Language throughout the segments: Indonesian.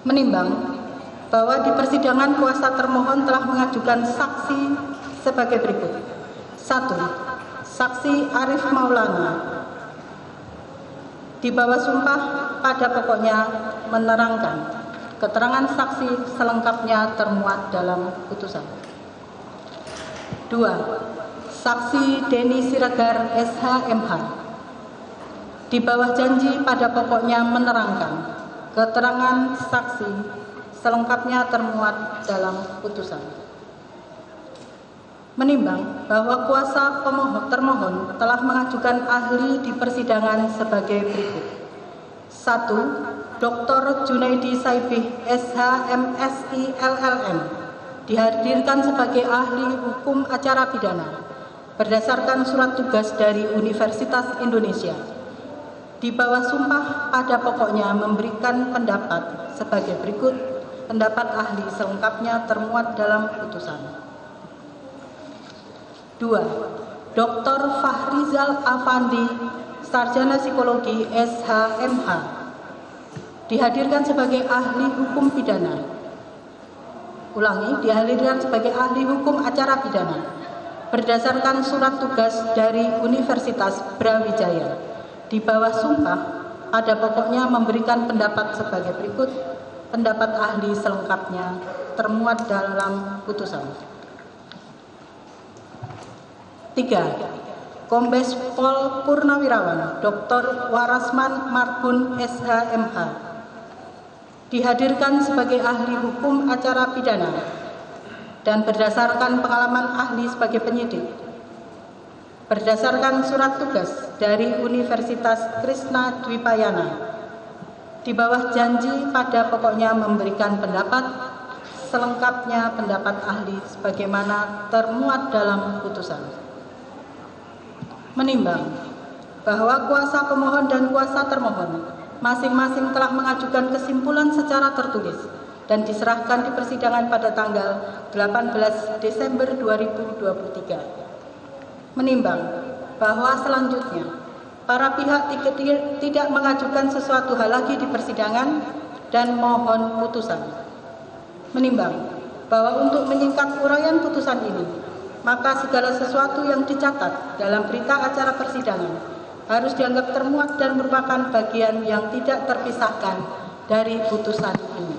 Menimbang bahwa di persidangan kuasa termohon telah mengajukan saksi sebagai berikut. 1. Saksi Arif Maulana di bawah sumpah pada pokoknya menerangkan keterangan saksi selengkapnya termuat dalam putusan. 2. Saksi Denny Siregar SH.MH di bawah janji pada pokoknya menerangkan keterangan saksi selengkapnya termuat dalam putusan. Menimbang bahwa kuasa termohon telah mengajukan ahli di persidangan sebagai berikut. 1. Dr. Junaidi Saibih SH.MSI LLM dihadirkan sebagai ahli hukum acara pidana berdasarkan surat tugas dari Universitas Indonesia. Di bawah sumpah pada pokoknya memberikan pendapat sebagai berikut. Pendapat ahli selengkapnya termuat dalam putusan. 2. Dr. Fahrizal Afandi, Sarjana Psikologi SH.MH dihadirkan sebagai ahli hukum pidana. Ulangi, dihadirkan sebagai ahli hukum acara pidana berdasarkan surat tugas dari Universitas Brawijaya. Di bawah sumpah pada pokoknya memberikan pendapat sebagai berikut. Pendapat ahli selengkapnya termuat dalam putusan. 3. Kombes Pol Purnawirawan Dr. Warasman Marbun SH.MH dihadirkan sebagai ahli hukum acara pidana dan berdasarkan pengalaman ahli sebagai penyidik berdasarkan surat tugas dari Universitas Krishna Dwipayana di bawah janji pada pokoknya memberikan pendapat selengkapnya pendapat ahli sebagaimana termuat dalam putusan. Menimbang bahwa kuasa pemohon dan kuasa termohon masing-masing telah mengajukan kesimpulan secara tertulis dan diserahkan di persidangan pada tanggal 18 Desember 2023. Menimbang bahwa selanjutnya para pihak tidak mengajukan sesuatu hal lagi di persidangan dan mohon putusan. Menimbang bahwa untuk menyingkat uraian putusan ini, maka segala sesuatu yang dicatat dalam berita acara persidangan harus dianggap termuat dan merupakan bagian yang tidak terpisahkan dari putusan ini.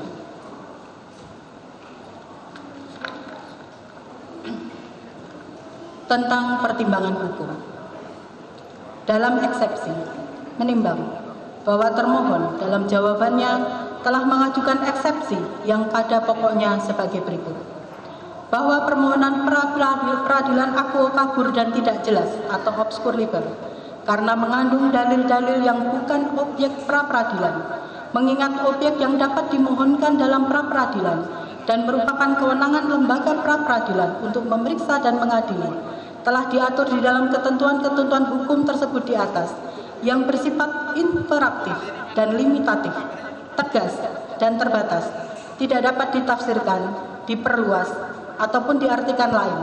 Tentang pertimbangan hukum. Dalam eksepsi, menimbang bahwa termohon dalam jawabannya telah mengajukan eksepsi yang pada pokoknya sebagai berikut. Bahwa permohonan peradilan akuo kabur dan tidak jelas atau obscur liber karena mengandung dalil-dalil yang bukan objek pra-peradilan, mengingat objek yang dapat dimohonkan dalam pra-peradilan dan merupakan kewenangan lembaga pra-peradilan untuk memeriksa dan mengadili, telah diatur di dalam ketentuan-ketentuan hukum tersebut di atas yang bersifat imperatif dan limitatif, tegas dan terbatas, tidak dapat ditafsirkan, diperluas, ataupun diartikan lain,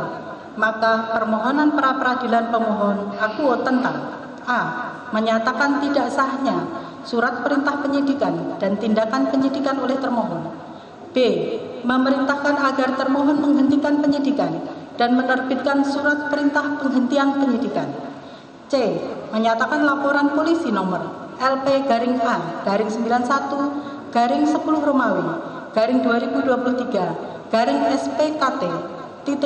maka permohonan pra-peradilan pemohon akuo tentang a. menyatakan tidak sahnya surat perintah penyidikan dan tindakan penyidikan oleh termohon, b. memerintahkan agar termohon menghentikan penyidikan dan menerbitkan surat perintah penghentian penyidikan, c. menyatakan laporan polisi nomor LP-A-91-10 Romawi /2023 SPKT Dit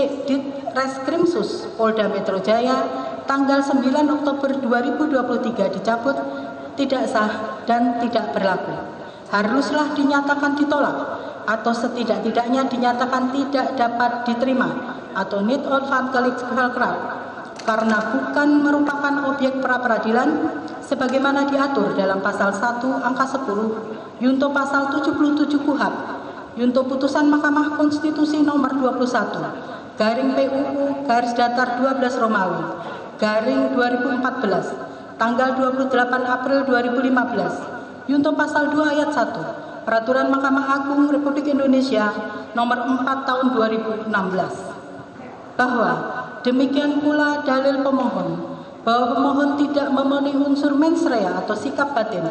Reskrimsus Polda Metro Jaya tanggal 9 Oktober 2023 dicabut, tidak sah dan tidak berlaku. Haruslah dinyatakan ditolak atau setidak-tidaknya dinyatakan tidak dapat diterima atau need out karena bukan merupakan objek pra-peradilan sebagaimana diatur dalam pasal 1 angka 10 Yunto pasal 77 KUHP Yunto putusan Mahkamah Konstitusi nomor 21 garing PUU garis datar 12 Romawi garing 2014 tanggal 28 April 2015 Yunto pasal 2 ayat 1 Peraturan Mahkamah Agung Republik Indonesia nomor 4 tahun 2016 bahwa demikian pula dalil pemohon bahwa pemohon tidak memenuhi unsur mens rea atau sikap batin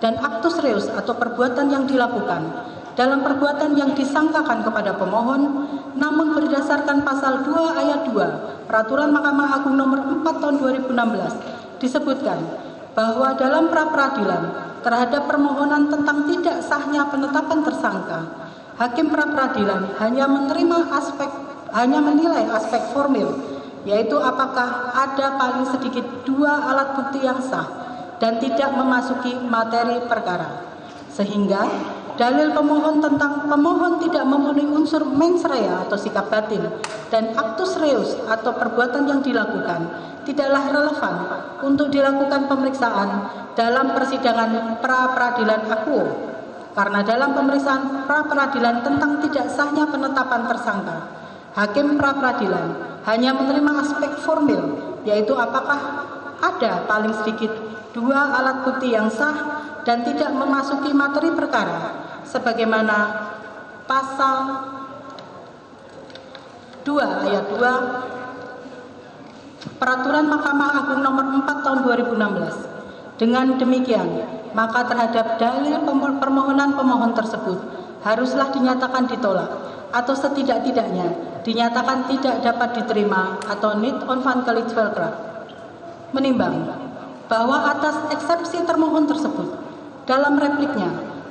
dan actus reus atau perbuatan yang dilakukan dalam perbuatan yang disangkakan kepada pemohon, namun berdasarkan pasal 2 ayat 2 Peraturan Mahkamah Agung nomor 4 tahun 2016 disebutkan bahwa dalam pra-peradilan terhadap permohonan tentang tidak sahnya penetapan tersangka, hakim pra-peradilan hanya menilai aspek formil, yaitu apakah ada paling sedikit 2 alat bukti yang sah dan tidak memasuki materi perkara, sehingga dalil pemohon tentang pemohon tidak memenuhi unsur mens rea atau sikap batin dan actus reus atau perbuatan yang dilakukan tidaklah relevan untuk dilakukan pemeriksaan dalam persidangan pra-peradilan akuo, karena dalam pemeriksaan pra-peradilan tentang tidak sahnya penetapan tersangka, hakim pra-peradilan hanya menerima aspek formil, yaitu apakah ada paling sedikit 2 alat bukti yang sah dan tidak memasuki materi perkara, sebagaimana pasal 2 ayat 2 Peraturan Mahkamah Agung nomor 4 tahun 2016. Dengan demikian, maka terhadap dalil permohonan pemohon tersebut haruslah dinyatakan ditolak atau setidak-tidaknya dinyatakan tidak dapat diterima atau niet onafhankelijk velkracht. Menimbang bahwa atas eksepsi termohon tersebut, dalam repliknya,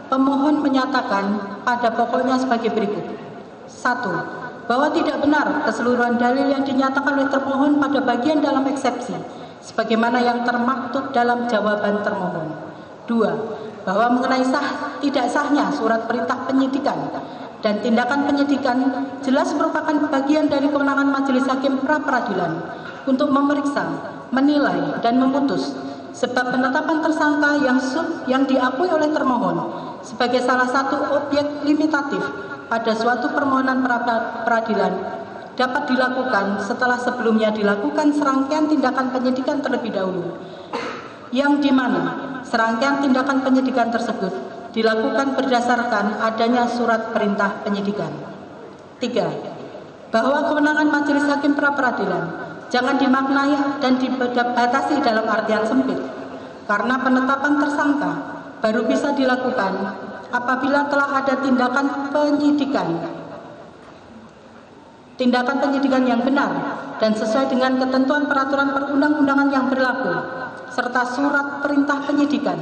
pemohon menyatakan pada pokoknya sebagai berikut. 1. Bahwa tidak benar keseluruhan dalil yang dinyatakan oleh termohon pada bagian dalam eksepsi, sebagaimana yang termaktub dalam jawaban termohon. 2. Bahwa mengenai tidak sahnya surat perintah penyidikan dan tindakan penyidikan jelas merupakan bagian dari kewenangan majelis hakim pra-peradilan untuk memeriksa, menilai, dan memutus sebab penetapan tersangka yang diakui oleh termohon sebagai salah satu objek limitatif pada suatu permohonan pra-peradilan dapat dilakukan setelah sebelumnya dilakukan serangkaian tindakan penyidikan terlebih dahulu, yang dimana serangkaian tindakan penyidikan tersebut dilakukan berdasarkan adanya surat perintah penyidikan. 3. Bahwa kewenangan majelis hakim pra-peradilan jangan dimaknai dan dibatasi dalam artian sempit, karena penetapan tersangka baru bisa dilakukan apabila telah ada tindakan penyidikan yang benar dan sesuai dengan ketentuan peraturan perundang-undangan yang berlaku, serta surat perintah penyidikan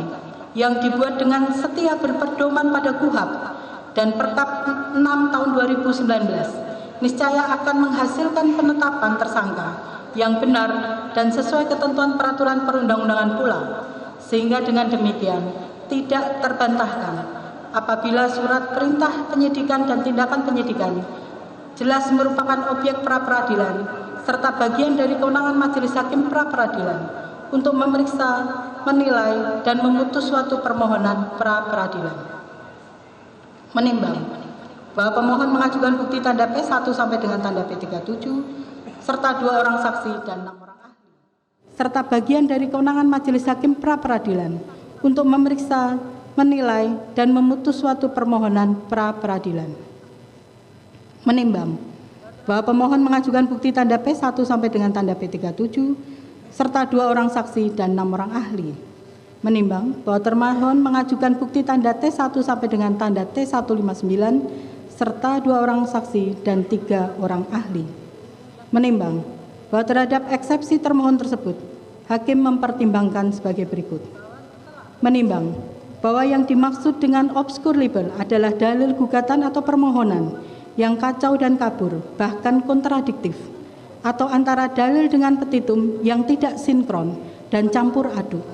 yang dibuat dengan setia berpedoman pada KUHP dan Perkap 6 tahun 2019, niscaya akan menghasilkan penetapan tersangka yang benar dan sesuai ketentuan peraturan perundang-undangan pula, sehingga dengan demikian tidak terbantahkan apabila surat perintah penyidikan dan tindakan penyidikan jelas merupakan objek pra-peradilan serta bagian dari kewenangan majelis hakim pra-peradilan untuk memeriksa, menilai, dan memutus suatu permohonan pra-peradilan. Menimbang bahwa pemohon mengajukan bukti tanda P1 sampai dengan tanda P37 serta 2 orang saksi dan 6 orang ahli, serta bagian dari kewenangan majelis hakim pra-peradilan untuk memeriksa, menilai, dan memutus suatu permohonan pra-peradilan. Menimbang bahwa pemohon mengajukan bukti tanda P1 sampai dengan tanda P37 serta 2 orang saksi dan 6 orang ahli. Menimbang bahwa termohon mengajukan bukti tanda T1 sampai dengan tanda T159 serta 2 orang saksi dan 3 orang ahli. Menimbang bahwa terhadap eksepsi termohon tersebut, hakim mempertimbangkan sebagai berikut. Menimbang bahwa yang dimaksud dengan obscure libel adalah dalil gugatan atau permohonan yang kacau dan kabur, bahkan kontradiktif, atau antara dalil dengan petitum yang tidak sinkron dan campur aduk.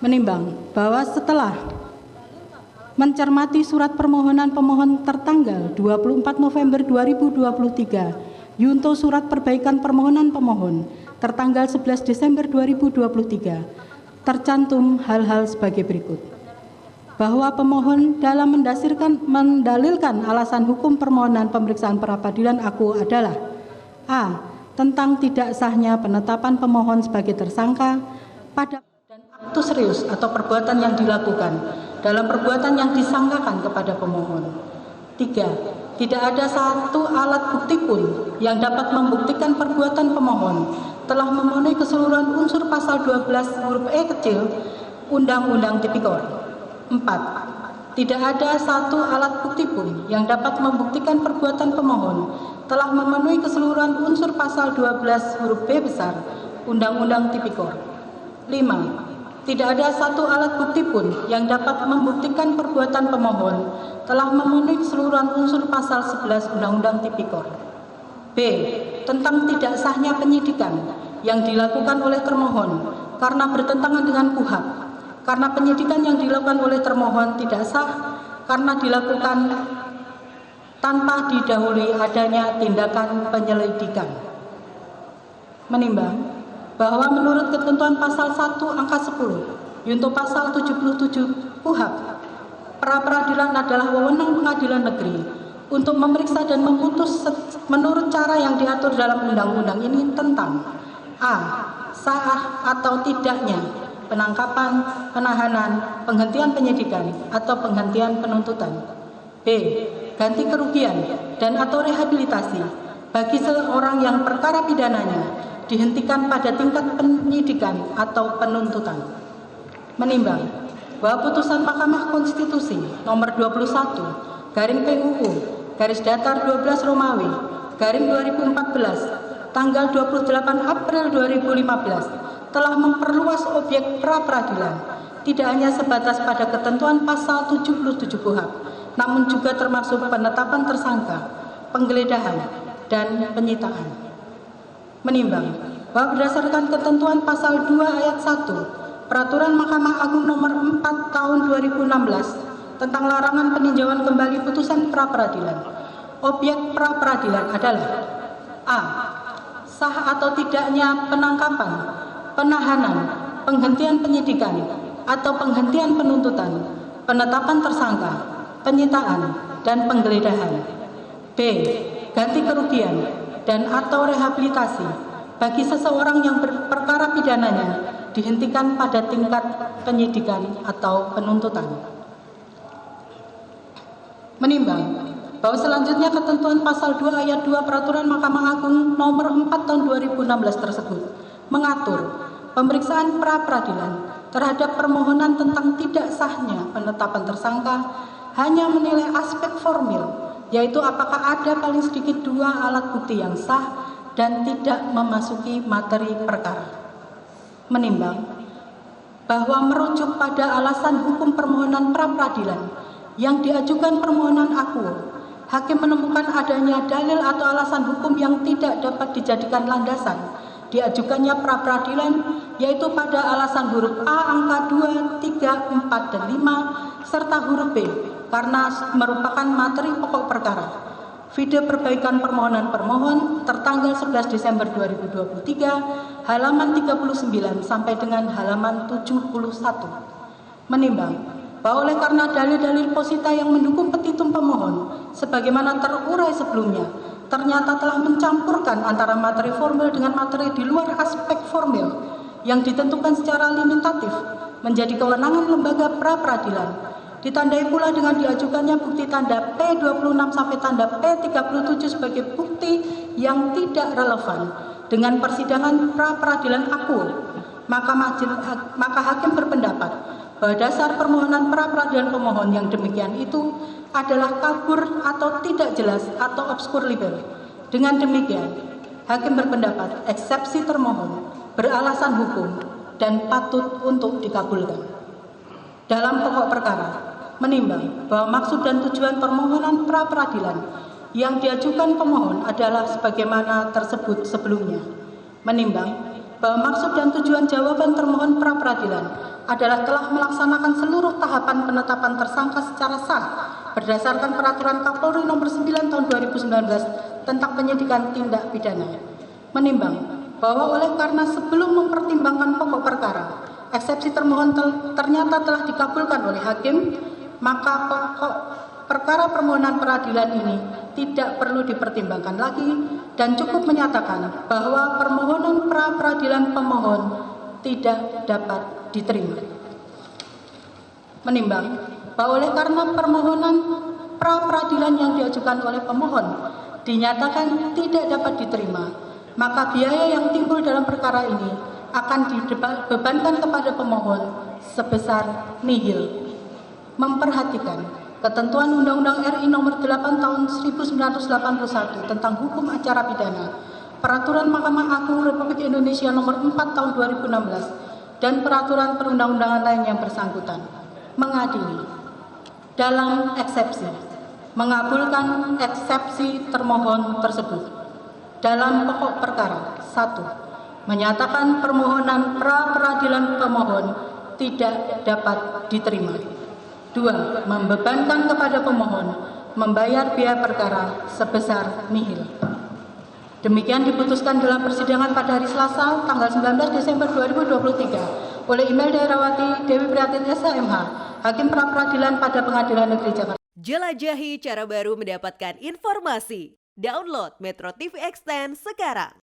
Menimbang bahwa setelah mencermati surat permohonan pemohon tertanggal 24 November 2023, yunto surat perbaikan permohonan pemohon tertanggal 11 Desember 2023, tercantum hal-hal sebagai berikut. Bahwa pemohon dalam mendalilkan alasan hukum permohonan pemeriksaan pra-peradilan aku adalah A. Tentang tidak sahnya penetapan pemohon sebagai tersangka pada dan aktus serius atau perbuatan yang dilakukan dalam perbuatan yang disangkakan kepada pemohon. 3. Tidak ada satu alat bukti pun yang dapat membuktikan perbuatan pemohon telah memenuhi keseluruhan unsur pasal 12 huruf E kecil Undang-Undang Tipikor. 4. tidak ada satu alat bukti pun yang dapat membuktikan perbuatan pemohon telah memenuhi keseluruhan unsur pasal 12 huruf B besar Undang-Undang Tipikor. 5. Tidak ada satu alat bukti pun yang dapat membuktikan perbuatan pemohon telah memenuhi keseluruhan unsur pasal 11 Undang-Undang Tipikor. B. Tentang tidak sahnya penyidikan yang dilakukan oleh termohon karena bertentangan dengan KUHP. Karena penyidikan yang dilakukan oleh termohon tidak sah karena dilakukan tanpa didahului adanya tindakan penyelidikan. Menimbang bahwa menurut ketentuan pasal 1 angka 10 junto pasal 77 KUHP, pra-peradilan adalah wewenang pengadilan negeri untuk memeriksa dan memutus menurut cara yang diatur dalam undang-undang ini tentang a. Sah atau tidaknya penangkapan, penahanan, penghentian penyidikan atau penghentian penuntutan. B. Ganti kerugian dan atau rehabilitasi bagi seorang yang perkara pidananya dihentikan pada tingkat penyidikan atau penuntutan. Menimbang bahwa putusan Mahkamah Konstitusi nomor 21 garing PUU garis datar 12 Romawi garing 2014 tanggal 28 April 2015 telah memperluas objek pra-peradilan tidak hanya sebatas pada ketentuan pasal 77 KUHP, namun juga termasuk penetapan tersangka, penggeledahan, dan penyitaan. Menimbang bahwa berdasarkan ketentuan pasal 2 ayat 1 Peraturan Mahkamah Agung nomor 4 tahun 2016 tentang larangan peninjauan kembali putusan pra-peradilan, objek pra-peradilan adalah a. Sah atau tidaknya penangkapan, penahanan, penghentian penyidikan atau penghentian penuntutan, penetapan tersangka, penyitaan, dan penggeledahan. B. Ganti kerugian dan atau rehabilitasi bagi seseorang yang perkara pidananya dihentikan pada tingkat penyidikan atau penuntutan. Menimbang bahwa selanjutnya ketentuan pasal 2 ayat 2 Peraturan Mahkamah Agung nomor 4 tahun 2016 tersebut mengatur pemeriksaan pra-peradilan terhadap permohonan tentang tidak sahnya penetapan tersangka hanya menilai aspek formil, yaitu apakah ada paling sedikit 2 alat bukti yang sah dan tidak memasuki materi perkara. Menimbang bahwa merujuk pada alasan hukum permohonan pra-peradilan yang diajukan permohonan akuo, hakim menemukan adanya dalil atau alasan hukum yang tidak dapat dijadikan landasan diajukannya pra-peradilan, yaitu pada alasan huruf A angka 2, 3, 4, dan 5 serta huruf B karena merupakan materi pokok perkara. Video perbaikan permohonan permohon tertanggal 11 Desember 2023 halaman 39 sampai dengan halaman 71. Menimbang bahwa oleh karena dalil-dalil posita yang mendukung petitum pemohon sebagaimana terurai sebelumnya ternyata telah mencampurkan antara materi formil dengan materi di luar aspek formil yang ditentukan secara limitatif menjadi kewenangan lembaga pra-peradilan, ditandai pula dengan diajukannya bukti tanda P26 sampai tanda P37 sebagai bukti yang tidak relevan dengan persidangan pra-peradilan akuo, maka hakim berpendapat bahwa dasar permohonan pra-peradilan pemohon yang demikian itu adalah kabur atau tidak jelas atau obskur libel. Dengan demikian, hakim berpendapat eksepsi termohon beralasan hukum dan patut untuk dikabulkan. Dalam pokok perkara, menimbang bahwa maksud dan tujuan permohonan pra-peradilan yang diajukan pemohon adalah sebagaimana tersebut sebelumnya. Menimbang bahwa maksud dan tujuan jawaban termohon pra-peradilan adalah telah melaksanakan seluruh tahapan penetapan tersangka secara sah berdasarkan Peraturan Kapolri Nomor 9 Tahun 2019 tentang penyidikan tindak pidana. Menimbang bahwa oleh karena sebelum mempertimbangkan pokok perkara, eksepsi termohon ternyata telah dikabulkan oleh hakim, maka pokok perkara permohonan peradilan ini tidak perlu dipertimbangkan lagi dan cukup menyatakan bahwa permohonan pra-peradilan pemohon tidak dapat diterima. Menimbang bahwa oleh karena permohonan pra-peradilan yang diajukan oleh pemohon dinyatakan tidak dapat diterima, maka biaya yang timbul dalam perkara ini akan dibebankan kepada pemohon sebesar nihil. memperhatikan ketentuan Undang-Undang RI Nomor 8 Tahun 1981 tentang Hukum Acara Pidana, Peraturan Mahkamah Agung Republik Indonesia Nomor 4 Tahun 2016, dan peraturan perundang-undangan lain yang bersangkutan. Mengadili dalam eksepsi, mengabulkan eksepsi termohon tersebut. Dalam pokok perkara, 1. Menyatakan permohonan pra-peradilan pemohon tidak dapat diterima. 2. Membebankan kepada pemohon membayar biaya perkara sebesar nihil. Demikian diputuskan dalam persidangan pada hari Selasa, tanggal 19 Desember 2023 oleh Email Dairawati Dewi Prihatin SHMH, Hakim Pra-Peradilan pada Pengadilan Negeri Jakarta. Jelajahi cara baru mendapatkan informasi. Download Metro TV Extend sekarang.